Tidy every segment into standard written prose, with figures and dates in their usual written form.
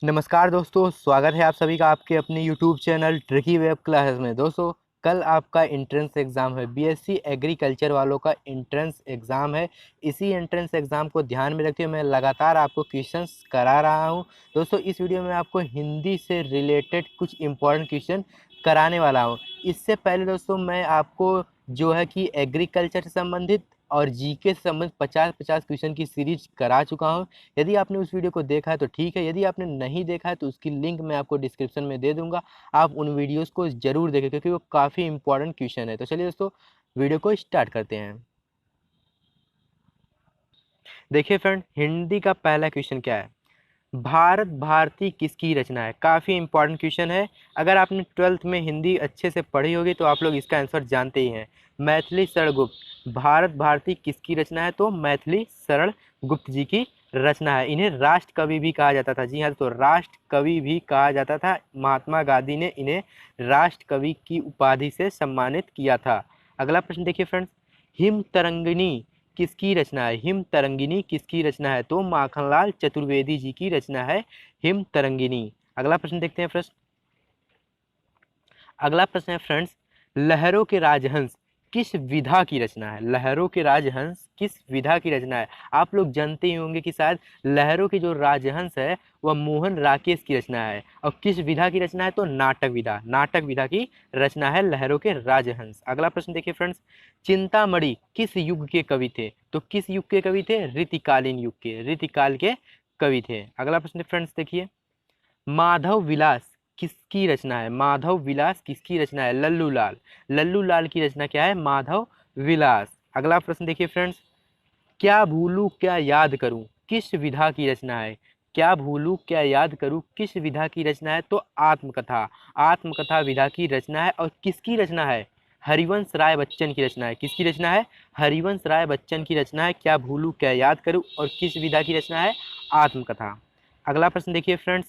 नमस्कार दोस्तों, स्वागत है आप सभी का आपके अपने YouTube channel tricky web classes में। दोस्तों, कल आपका एंट्रेंस एग्ज़ाम है। बीएससी एग्रीकल्चर वालों का एंट्रेंस एग्ज़ाम है। इसी एंट्रेंस एग्ज़ाम को ध्यान में रखते हुए मैं लगातार आपको क्वेश्चंस करा रहा हूं। दोस्तों, इस वीडियो में आपको हिंदी से रिलेटेड कुछ इंपॉर्टेंट क्वेश्चन कराने वाला हूं। इससे पहले दोस्तों मैं आपको जो है कि एग्रीकल्चर से संबंधित और जीके से संबंधित 50-50 क्वेश्चन की सीरीज करा चुका हूं। यदि आपने उस वीडियो को देखा है तो ठीक है, यदि आपने नहीं देखा है तो उसकी लिंक मैं आपको डिस्क्रिप्शन में दे दूंगा। आप उन वीडियोस को ज़रूर देखें क्योंकि वो काफ़ी इंपॉर्टेंट क्वेश्चन है। तो चलिए दोस्तों, वीडियो को स्टार्ट करते हैं। देखिए फ्रेंड, हिंदी का पहला क्वेश्चन क्या है? भारत भारती किसकी रचना है? काफ़ी इंपॉर्टेंट क्वेश्चन है। अगर आपने 12th में हिंदी अच्छे से पढ़ी होगी तो आप लोग इसका आंसर जानते ही हैं। मैथिली शरण गुप्त। भारत भारती किसकी रचना है? तो मैथिली शरण गुप्त जी की रचना है। इन्हें राष्ट्र कवि भी कहा जाता था। जी हाँ, तो राष्ट्र कवि भी कहा जाता था। महात्मा गांधी ने इन्हें राष्ट्र कवि की उपाधि से सम्मानित किया था। अगला प्रश्न देखिए फ्रेंड्स, हिम तरंगिणी किसकी रचना है? हिम तरंगिणी किसकी रचना है? तो माखनलाल चतुर्वेदी जी की रचना है हिम तरंगिणी। अगला प्रश्न देखते हैं फ्रेंड्स। अगला प्रश्न है फ्रेंड्स, लहरों के राजहंस किस विधा की रचना है? लहरों के राजहंस किस विधा की रचना है? आप लोग जानते ही होंगे कि शायद लहरों के जो राजहंस है वह मोहन राकेश की रचना है। और किस विधा की रचना है? तो नाटक विधा। नाटक विधा की रचना है लहरों के राजहंस। अगला प्रश्न देखिए फ्रेंड्स, चिंतामणि किस युग के कवि थे? तो किस युग के कवि थे? रीतिकालीन युग के, रीतिकाल के कवि थे। अगला प्रश्न फ्रेंड्स देखिए, माधव विलास किसकी रचना है? माधव विलास किसकी रचना है? लल्लू लाल। लल्लू लाल की रचना क्या है? माधव विलास। अगला प्रश्न देखिए फ्रेंड्स, क्या भूलूं क्या याद करूं किस विधा की रचना है? क्या भूलूं क्या याद करूं किस विधा की रचना है? तो आत्मकथा। आत्मकथा विधा की रचना है। और किसकी रचना है? हरिवंश राय बच्चन की रचना है। किसकी रचना है? हरिवंश राय बच्चन की रचना है क्या भूलूं क्या याद करूं, और किस विधा की रचना है? आत्मकथा। अगला प्रश्न देखिए फ्रेंड्स,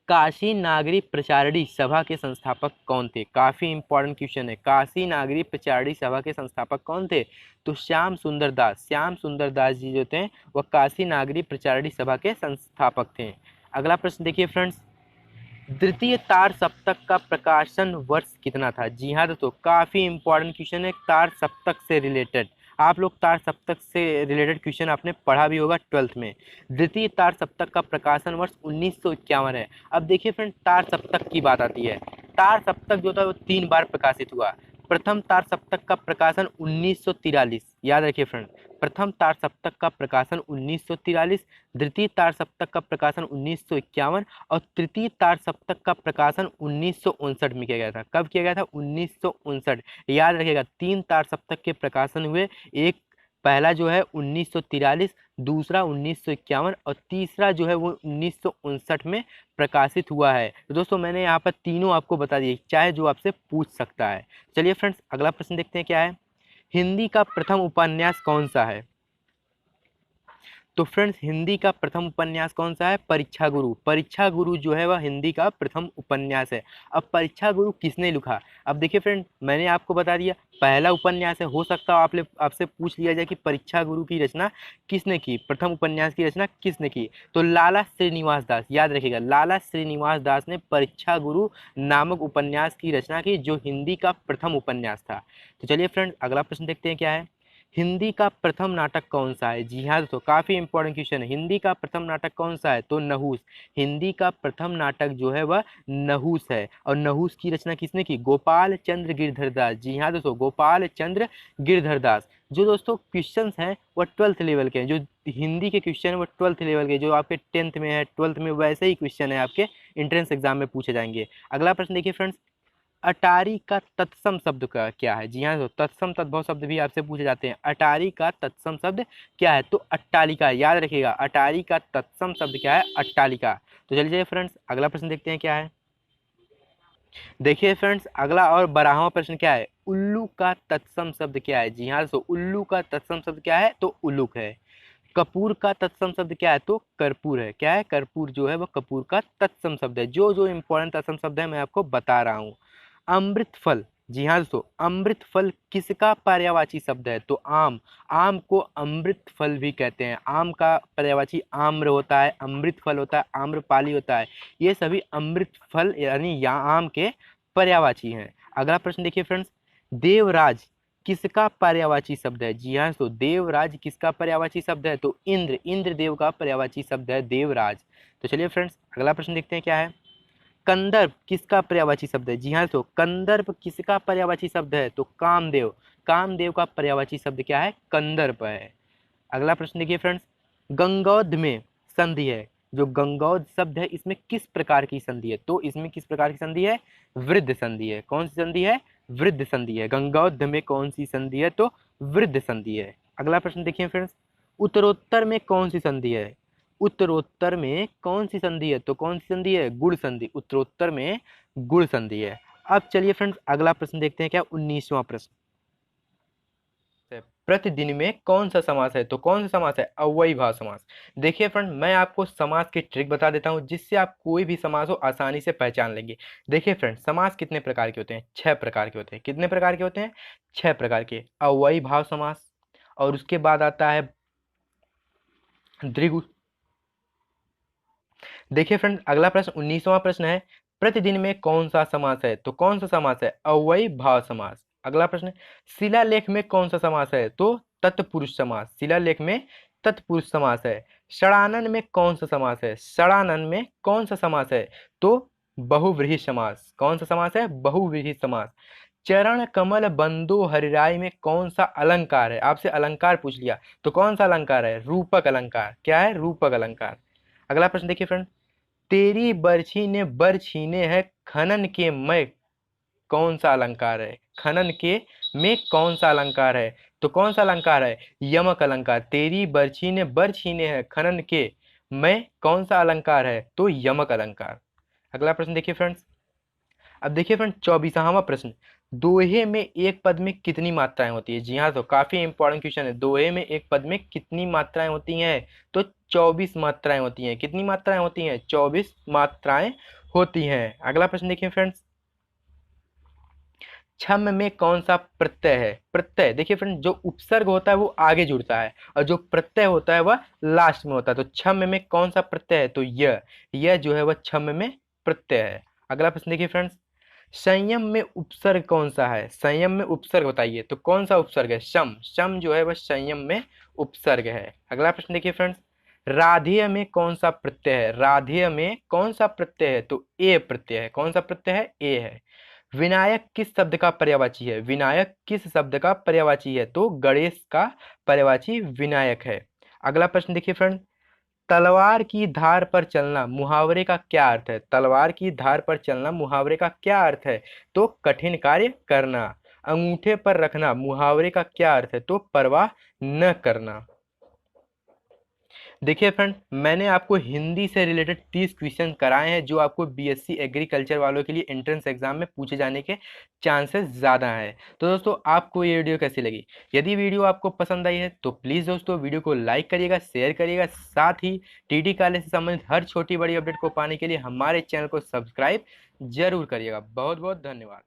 काशी नागरी प्रचारणी सभा के संस्थापक कौन थे? काफी इंपॉर्टेंट क्वेश्चन है। काशी नागरी प्रचारणी सभा के संस्थापक कौन थे? तो श्याम सुंदर दास। श्याम सुंदर दास जी जो थे वह काशी नागरी प्रचारणी सभा के संस्थापक थे। अगला प्रश्न देखिए फ्रेंड्स, द्वितीय तार सप्तक का प्रकाशन वर्ष कितना था? जी हाँ दोस्तों, काफी इंपॉर्टेंट क्वेश्चन है तार सप्तक से रिलेटेड। आप लोग तार सप्तक से रिलेटेड क्वेश्चन आपने पढ़ा भी होगा 12th में। द्वितीय तार सप्तक का प्रकाशन वर्ष 1951 है। अब देखिए फ्रेंड, तार सप्तक की बात आती है। तार सप्तक जो था वो 3 बार प्रकाशित हुआ। प्रथम तार सप्तक का प्रकाशन 1943, याद रखिए फ्रेंड। प्रथम तार सप्तक का प्रकाशन 1943, द्वितीय तार सप्तक का प्रकाशन 1951 और तृतीय तार सप्तक का प्रकाशन 1959 में किया गया था। कब किया गया था? 1959। याद रखिएगा, 3 तार सप्तक के प्रकाशन हुए। एक पहला जो है 1943, दूसरा 1951 और तीसरा जो है वो 1959 में प्रकाशित हुआ है। तो दोस्तों मैंने यहाँ पर तीनों आपको बता दिए, चाहे जो आपसे पूछ सकता है। चलिए फ्रेंड्स, अगला प्रश्न देखते हैं क्या है। हिंदी का प्रथम उपन्यास कौन सा है? तो फ्रेंड्स, हिंदी का प्रथम उपन्यास कौन सा है? परीक्षा गुरु। परीक्षा गुरु जो है वह हिंदी का प्रथम उपन्यास है। अब परीक्षा गुरु किसने लिखा? अब देखिए फ्रेंड, मैंने आपको बता दिया पहला उपन्यास है। हो सकता है आपसे पूछ लिया जाए कि परीक्षा गुरु की रचना किसने की, प्रथम उपन्यास की रचना किसने की? तो लाला श्रीनिवास दास। याद रखिएगा, लाला श्रीनिवास दास ने परीक्षा गुरु नामक उपन्यास की रचना की, जो हिंदी का प्रथम उपन्यास था। तो चलिए फ्रेंड, अगला प्रश्न देखते हैं क्या है। हिंदी का प्रथम नाटक कौन सा है? जी हाँ दोस्तों, काफी इंपॉर्टेंट क्वेश्चन है। हिंदी का प्रथम नाटक कौन सा है? तो नहुस। हिंदी का प्रथम नाटक जो है वह नहुस है। और नहुस की रचना किसने की? गोपाल चंद्र गिरधर दास। जी हाँ दोस्तों, गोपाल चंद्र गिरधर दास। जो दोस्तों क्वेश्चंस हैं वह 12th लेवल के हैं। जो हिंदी के क्वेश्चन है वो 12th लेवल के, जो आपके 10th में है 12th में वैसे ही क्वेश्चन है आपके एंट्रेंस एग्जाम में पूछे जाएंगे। अगला प्रश्न देखिए फ्रेंड्स, अटारी का तत्सम शब्द का क्या है? जी हाँ, तो तत्सम तद्भव शब्द भी आपसे पूछे जाते हैं। अटारी का तत्सम शब्द क्या है? तो अट्टालिका। याद रखिएगा, अटारी का तत्सम शब्द क्या है? अट्टालिका। तो चलिए फ्रेंड्स, अगला प्रश्न देखते हैं क्या है। देखिए फ्रेंड्स, अगला और 12वां प्रश्न क्या है। उल्लू का तत्सम शब्द क्या है? जी हाँ, तो उल्लू का तत्सम शब्द क्या है? तो उल्लूक है। कपूर का तत्सम शब्द क्या है? तो कर्पूर है। क्या है? कर्पूर जो है वह कपूर का तत्सम शब्द है। जो जो इंपॉर्टेंट तत्सम शब्द है मैं आपको बता रहा हूँ। अमृत फल जी हाँ दोस्तों, अमृत फल किसका पर्यायवाची शब्द है? तो आम। आम को अमृत फल भी कहते हैं। आम का पर्यायवाची आम्र होता है, अमृत फल होता है, आम्रपाली होता है। ये सभी अमृत फल यानी या आम के पर्यायवाची हैं। अगला प्रश्न देखिए फ्रेंड्स, देवराज किसका पर्यायवाची शब्द है? जी हाँ, तो देवराज किसका पर्यायवाची शब्द है? तो इंद्र, इंद्रदेव का पर्यायवाची शब्द है देवराज। तो चलिए फ्रेंड्स, अगला प्रश्न देखते हैं क्या है। कंदर्प किसका पर्यायवाची शब्द है? जी हाँ, तो कंदर्प किसका पर्यायवाची शब्द है? तो कामदेव, कामदेव का पर्यायवाची शब्द क्या है? कंदर्प है। अगला प्रश्न देखिए फ्रेंड्स, गंगौध में संधि है। जो गंगौध शब्द है इसमें किस प्रकार की संधि है? तो इसमें किस प्रकार की संधि है? वृद्ध संधि है। कौन सी संधि है? वृद्ध संधि है। गंगौध में कौन सी संधि है? तो वृद्ध संधि है। अगला प्रश्न देखिए फ्रेंड्स, उत्तरोत्तर में कौन सी संधि है? उत्तरोत्तर में कौन सी संधि है? तो कौन सी संधि है? गुण संधि। उत्तरोत्तर में गुण संधि है। अब चलिए फ्रेंड्स, अगला प्रश्न देखते हैं क्या, 19वां प्रश्न। प्रतिदिन में कौन सा समास है? तो कौन सा समास है? अव्ययी भाव समास। देखिए फ्रेंड, मैं आपको समास की ट्रिक बता देता हूं जिससे आप कोई भी समास हो आसानी से पहचान लेंगे। देखिए फ्रेंड, समास कितने प्रकार के होते हैं? 6 प्रकार के होते हैं। कितने प्रकार के होते हैं? 6 प्रकार के। अव्ययी भाव समास, और उसके बाद आता है द्विगु। देखिए फ्रेंड, अगला प्रश्न 19वां प्रश्न है, प्रतिदिन में कौन सा समास है? तो कौन सा समास है? अव्ययी भाव समास। अगला प्रश्न, शिलालेख में कौन सा समास है? तो तत्पुरुष समास। शिलालेख में तत्पुरुष समास है। षडानन में कौन सा समास है? षडानन में कौन सा समास है? तो बहुव्रीहि समास। कौन सा समास है? बहुव्रीहि समास। चरण कमल बंदो हरिराय में कौन सा अलंकार है? आपसे अलंकार पूछ लिया, तो कौन सा अलंकार है? रूपक अलंकार। क्या है? रूपक अलंकार। अगला प्रश्न देखिए फ्रेंड, तेरी बरछी ने बर छीने है खनन के में कौन सा अलंकार है? खनन के में कौन सा अलंकार है? तो कौन सा अलंकार है? यमक अलंकार। तेरी बरछी ने बर छीने है खनन के में कौन सा अलंकार है? तो यमक अलंकार। अगला प्रश्न देखिए फ्रेंड्स, अब देखिए फ्रेंड 24वां प्रश्न, दोहे में एक पद में कितनी मात्राएं होती है? जी हाँ, तो काफी इंपॉर्टेंट क्वेश्चन है। दोहे में एक पद में कितनी मात्राएं होती हैं? तो 24 मात्राएं होती हैं। कितनी मात्राएं होती हैं? 24 मात्राएं होती हैं। अगला प्रश्न देखिए फ्रेंड्स, छम में कौन सा प्रत्यय है? प्रत्यय, देखिए फ्रेंड, जो उपसर्ग होता है वो आगे जुड़ता है और जो प्रत्यय होता है वह लास्ट में होता है। तो छम में कौन सा प्रत्यय है? तो यह जो है वह छम में प्रत्यय है। अगला प्रश्न देखिए फ्रेंड्स, संयम में उपसर्ग कौन सा है? संयम में उपसर्ग बताइए, तो कौन सा उपसर्ग है? शम। शम जो है वह संयम में उपसर्ग है। अगला प्रश्न देखिए फ्रेंड्स, राधेय में कौन सा प्रत्यय है? राधेय में कौन सा प्रत्यय है? तो ए प्रत्यय है। कौन सा प्रत्यय है? ए है। विनायक किस शब्द का पर्यायवाची है? विनायक किस शब्द का पर्यायवाची है? तो गणेश का पर्यायवाची विनायक है। अगला प्रश्न देखिए फ्रेंड, तलवार की धार पर चलना मुहावरे का क्या अर्थ है? तलवार की धार पर चलना मुहावरे का क्या अर्थ है? तो कठिन कार्य करना। अंगूठे पर रखना मुहावरे का क्या अर्थ है? तो परवाह न करना। देखिए फ्रेंड, मैंने आपको हिंदी से रिलेटेड 30 क्वेश्चन कराए हैं जो आपको बीएससी एग्रीकल्चर वालों के लिए एंट्रेंस एग्जाम में पूछे जाने के चांसेस ज़्यादा हैं। तो दोस्तों, आपको ये वीडियो कैसी लगी? यदि वीडियो आपको पसंद आई है तो प्लीज़ दोस्तों वीडियो को लाइक करिएगा, शेयर करिएगा। साथ ही टीटी कॉलेज से संबंधित हर छोटी बड़ी अपडेट को पाने के लिए हमारे चैनल को सब्सक्राइब जरूर करिएगा। बहुत बहुत धन्यवाद।